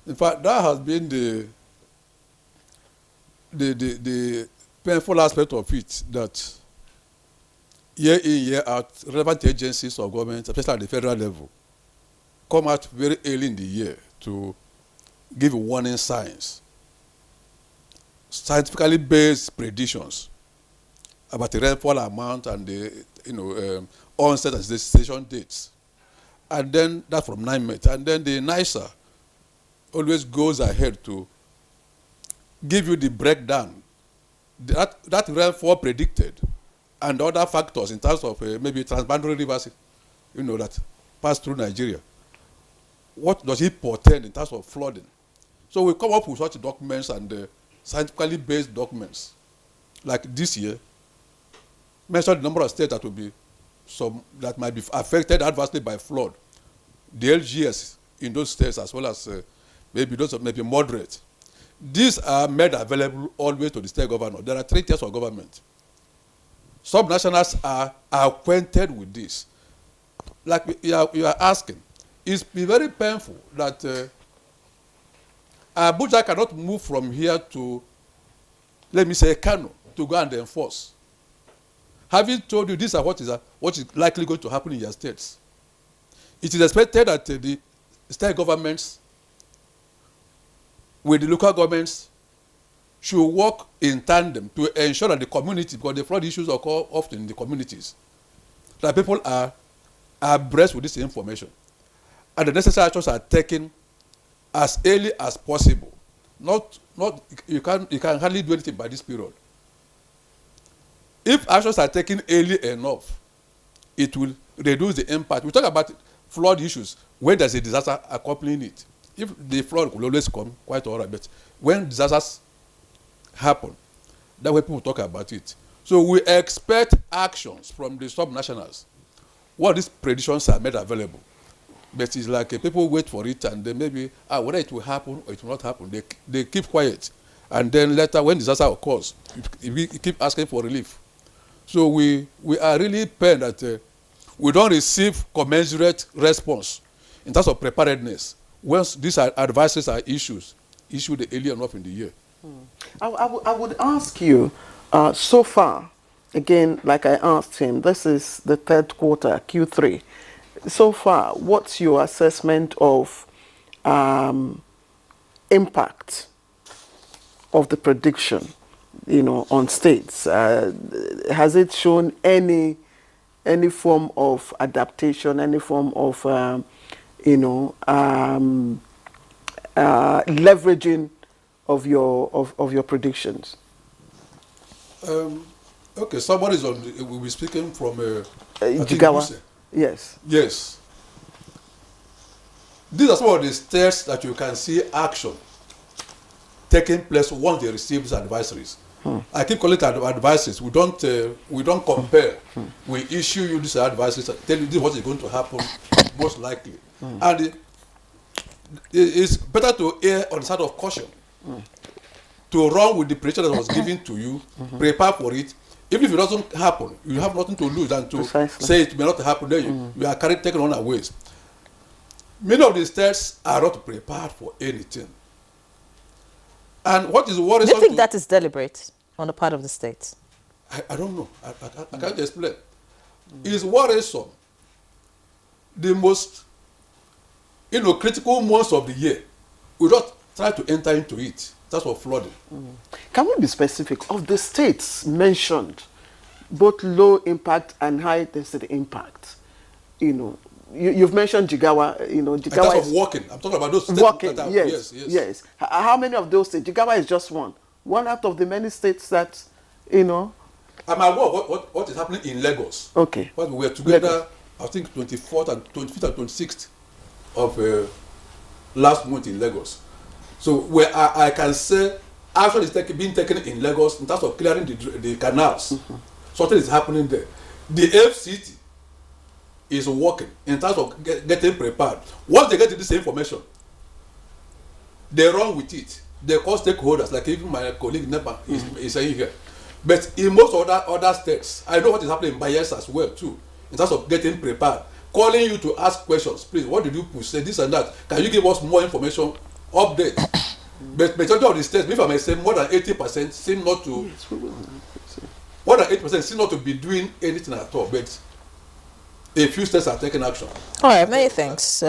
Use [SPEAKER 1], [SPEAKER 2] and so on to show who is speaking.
[SPEAKER 1] In fact, that has been the painful aspect of it, that year in, year out, relevant agencies of government, especially at the federal level, come out very early in the year to give warning signs, scientifically based predictions about the rainfall amount and the onset and destination dates. And then that's from 9 months. And then the NISA always goes ahead to give you the breakdown, that rainfall predicted, and other factors in terms of maybe transboundary rivers, that pass through Nigeria. What does it portend in terms of flooding? So we come up with such documents and scientifically based documents. Like this year, mentioned the number of states that might be affected adversely by flood. The LGS in those states, as well as maybe those may be moderate. These are made available always to the state governor. There are 3 tiers of government. Subnationals are acquainted with this. Like you are asking, it's very painful that Abuja cannot move from here to, let me say, Kano, to go and enforce. Having told you this is what is likely going to happen in your states, it is expected that the state governments with the local governments should work in tandem to ensure that the community, because the flood issues occur often in the communities, that people are abreast with this information, and the necessary actions are taken as early as possible. Not you can hardly do anything by this period. If actions are taken early enough, it will reduce the impact. We talk about flood issues when there's a disaster accompanying it. If the flood will always come, quite all right, but when disasters happen, that's when people talk about it. So we expect actions from the subnationals. What these predictions are made available, but it's like people wait for it, and then maybe whether it will happen or it will not happen, they keep quiet, and then later when disaster occurs, we keep asking for relief. So we are really pained that we don't receive commensurate response in terms of preparedness once these advisories are issued early enough in the year.
[SPEAKER 2] I would ask you, so far, again, like I asked him, this is the 3rd quarter, Q3. So far, what's your assessment of impact of the prediction, on states? Has it shown any form of adaptation, any form of leveraging of your predictions?
[SPEAKER 1] Okay, somebody will be speaking from
[SPEAKER 2] Jigawa. Yes.
[SPEAKER 1] Yes. These are some of the states that you can see action taking place once they receive these advisories. I keep calling it advisories. We don't compare. We issue you these advisories and tell you this is what is going to happen most likely. And it's better to err on the side of caution. To run with the prediction that was given to you, prepare for it. Even if it doesn't happen, you have nothing to lose than to say it may not happen. Then you are taken unawares. Many of the states are not prepared for anything. And what is worrisome?
[SPEAKER 3] Do you think that is deliberate on the part of the state?
[SPEAKER 1] I don't know. I can't explain. It is worrisome. The most critical months of the year, we don't try to enter into it. That's for flooding.
[SPEAKER 2] Can we be specific of the states mentioned, both low impact and high intensity impact? You've mentioned Jigawa. Jigawa
[SPEAKER 1] is working. I'm talking about those states
[SPEAKER 2] working.
[SPEAKER 1] That are,
[SPEAKER 2] yes. How many of those states? Jigawa is just one out of the many states that I'm aware
[SPEAKER 1] of what is happening in Lagos.
[SPEAKER 2] Okay.
[SPEAKER 1] But we were together, Lagos. I think 24th and 25th and 26th of last month in Lagos. So where I can say action is being taken in Lagos in terms of clearing the canals. Something is happening there. The FCT is working in terms of getting prepared. Once they get this information, they run with it. They call stakeholders, like even my colleague Nepa is saying here. But in most other states, I know what is happening in Bayelsa as well too, in terms of getting prepared. Calling you to ask questions, please, what did you say, this and that? Can you give us more information update. But majority of the states, if I may say, more than 80% seem not to.
[SPEAKER 2] Yes, we will.
[SPEAKER 1] More than 80% seem not to be doing anything at all. But a few states are taking action.
[SPEAKER 3] All right, many thanks.